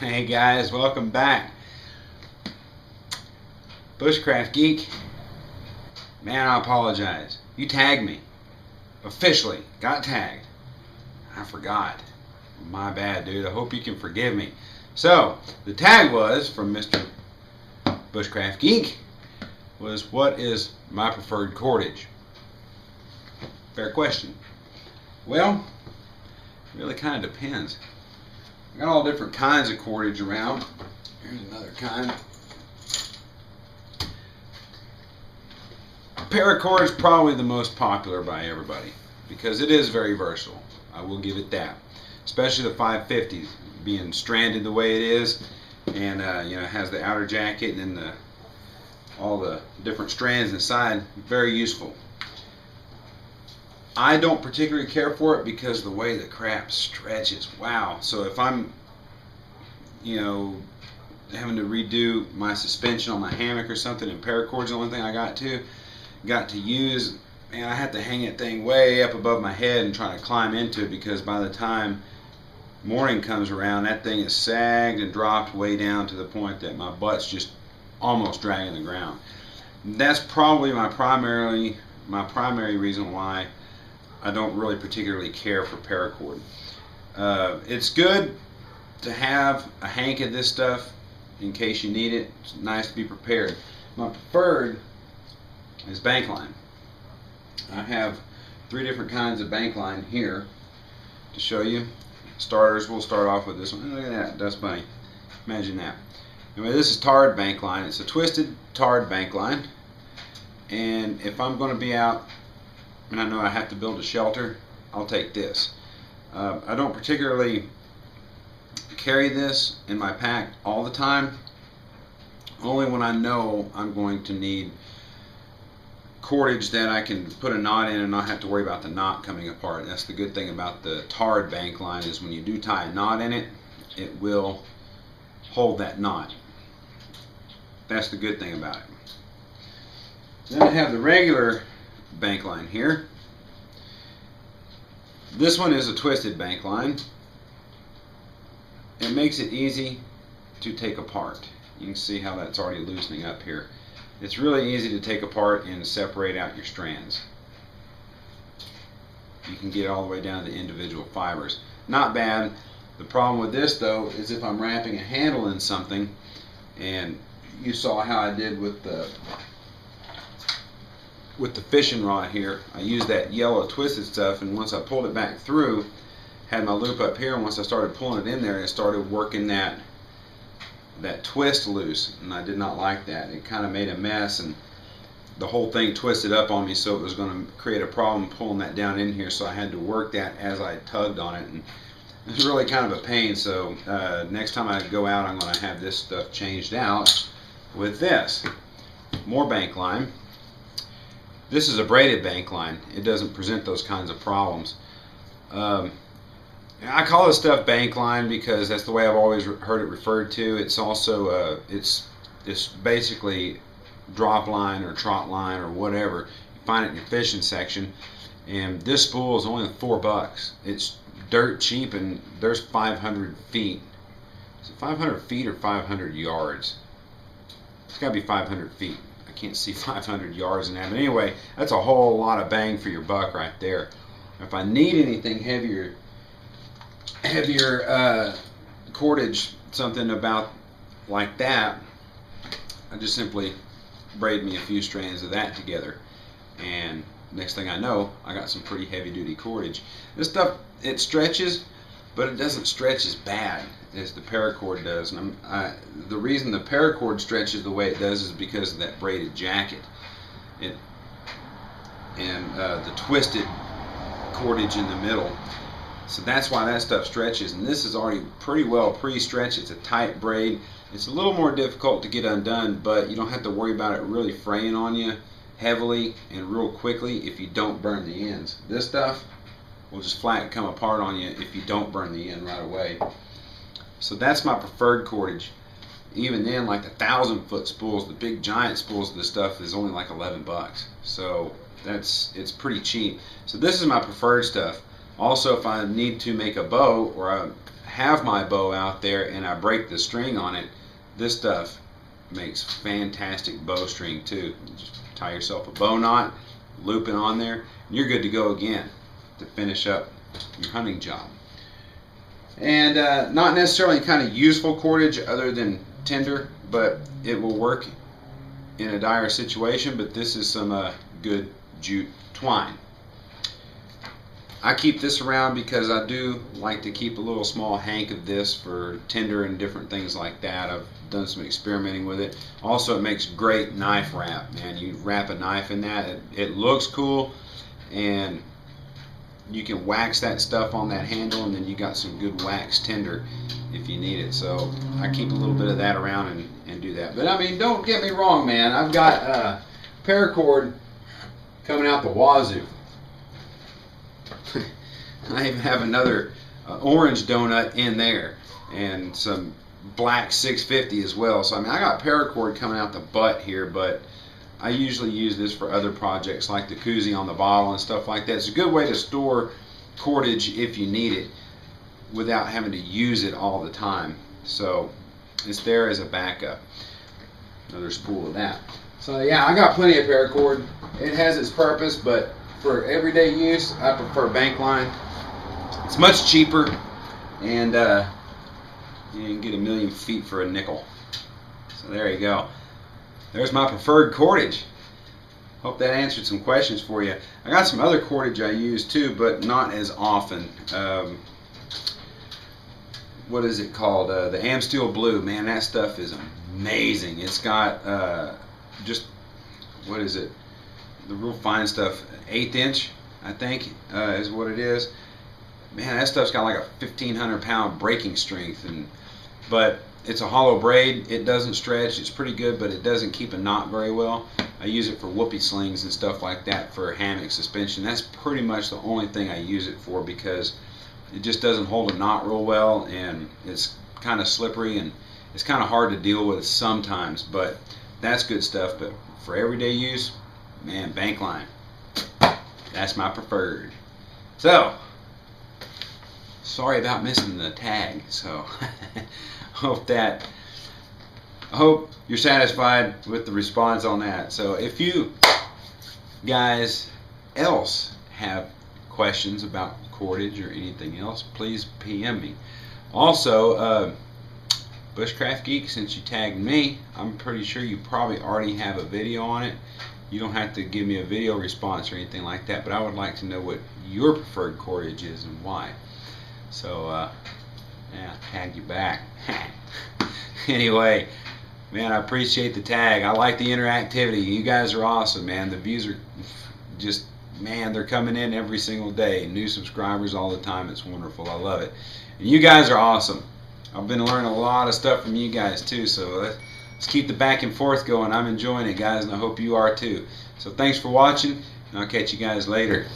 Hey guys, welcome back. Bushcraft Geek. Man, I apologize. You tagged me. Officially. Got tagged. I forgot. My bad, dude. I hope you can forgive me. So, the tag was from Mr. Bushcraft Geek was, what is my preferred cordage? Fair question. Well, it really kind of depends. I got all different kinds of cordage around. Here's another kind. Paracord is probably the most popular by everybody because it is very versatile. I will give it that. Especially the 550s, being stranded the way it is, and it has the outer jacket and then all the different strands inside. Very useful. I don't particularly care for it because the way the crap stretches. Wow. So if I'm, having to redo my suspension on my hammock or something, and paracord's the only thing I got to use, and I have to hang that thing way up above my head and try to climb into it, because by the time morning comes around, that thing is sagged and dropped way down to the point that my butt's just almost dragging the ground. That's probably my primary reason why I don't really particularly care for paracord. It's good to have a hank of this stuff in case you need it. It's nice to be prepared. My preferred is bank line. I have 3 different kinds of bank line here to show you. Starters, we'll start off with this one. Look at that, dust bunny. Imagine that. Anyway, this is tarred bank line. It's a twisted tarred bank line. And if I'm going to be out and I know I have to build a shelter, I'll take this. I don't particularly carry this in my pack all the time, only when I know I'm going to need cordage that I can put a knot in and not have to worry about the knot coming apart. That's the good thing about the tarred bank line, is when you do tie a knot in it, it will hold that knot. That's the good thing about it. Then I have the regular bank line here. This one is a twisted bank line. It makes it easy to take apart. You can see how that's already loosening up here. It's really easy to take apart and separate out your strands. You can get all the way down to the individual fibers. Not bad. The problem with this though is if I'm wrapping a handle in something, and you saw how I did with the fishing rod here. I used that yellow twisted stuff, and once I pulled it back through, had my loop up here, and once I started pulling it in there, it started working that twist loose, and I did not like that. It kind of made a mess, and the whole thing twisted up on me, so it was going to create a problem pulling that down in here, so I had to work that as I tugged on it, and it was really kind of a pain. So next time I go out, I'm going to have this stuff changed out with this. More bank line. This is a braided bank line. It doesn't present those kinds of problems. I call this stuff bank line because that's the way I've always heard it referred to. It's also it's basically drop line or trot line or whatever. You find it in your fishing section, and this spool is only $4. It's dirt cheap, and there's 500 feet. Is it 500 feet or 500 yards? It's got to be 500 feet. I can't see 500 yards in that, but anyway, that's a whole lot of bang for your buck right there. If I need anything heavier cordage, something about like that, I just simply braid me a few strands of that together, and next thing I know, I got some pretty heavy duty cordage. This stuff, it stretches, but it doesn't stretch as bad as the paracord does. And the reason the paracord stretches the way it does is because of that braided jacket and the twisted cordage in the middle. So that's why that stuff stretches, and this is already pretty well pre-stretched. It's a tight braid. It's a little more difficult to get undone, but you don't have to worry about it really fraying on you heavily and real quickly if you don't burn the ends. This stuff will just flat come apart on you if you don't burn the end right away. So that's my preferred cordage. Even then, like the 1,000-foot spools, the big giant spools of this stuff is only like $11. So it's pretty cheap. So this is my preferred stuff. Also, if I need to make a bow, or I have my bow out there and I break the string on it, this stuff makes fantastic bowstring too. Just tie yourself a bow knot, loop it on there, and you're good to go again to finish up your hunting job. And not necessarily kind of useful cordage other than tinder, but it will work in a dire situation. But this is some good jute twine. I keep this around because I do like to keep a little small hank of this for tinder and different things like that. I've done some experimenting with it. Also, it makes great knife wrap, man. You wrap a knife in that, it looks cool, and you can wax that stuff on that handle, and then you got some good wax tinder if you need it. So I keep a little bit of that around and do that. But I mean, don't get me wrong, man. I've got paracord coming out the wazoo. I even have another orange donut in there, and some black 650 as well. So I mean, I got paracord coming out the butt here, but I usually use this for other projects like the koozie on the bottle and stuff like that. It's a good way to store cordage if you need it without having to use it all the time. So it's there as a backup. Another spool of that. So yeah, I got plenty of paracord. It has its purpose, but for everyday use, I prefer bank line. It's much cheaper, and you can get 1,000,000 feet for a nickel. So there you go. There's my preferred cordage. Hope that answered some questions for you. I got some other cordage I use too, but not as often. What is it called? The Amsteel Blue. Man, that stuff is amazing. It's got just, what is it? The real fine stuff. 1/8 inch, I think, is what it is. Man, that stuff's got like a 1,500 pound breaking strength, but it's a hollow braid. It doesn't stretch. It's pretty good, but it doesn't keep a knot very well. I use it for whoopee slings and stuff like that for hammock suspension. That's pretty much the only thing I use it for, because it just doesn't hold a knot real well, and it's kind of slippery, and it's kind of hard to deal with sometimes, but that's good stuff. But for everyday use, man, bank line. That's my preferred. So, sorry about missing the tag. So, I hope you're satisfied with the response on that. So, if you guys else have questions about cordage or anything else, please PM me. Also, Bushcraft Geek, since you tagged me, I'm pretty sure you probably already have a video on it. You don't have to give me a video response or anything like that, but I would like to know what your preferred cordage is and why. So, yeah, tag you back. Anyway, man, I appreciate the tag. I like the interactivity. You guys are awesome, man. The views are just, man, they're coming in every single day. New subscribers all the time. It's wonderful. I love it. And you guys are awesome. I've been learning a lot of stuff from you guys too, so let's keep the back and forth going. I'm enjoying it, guys, and I hope you are too. So thanks for watching, and I'll catch you guys later.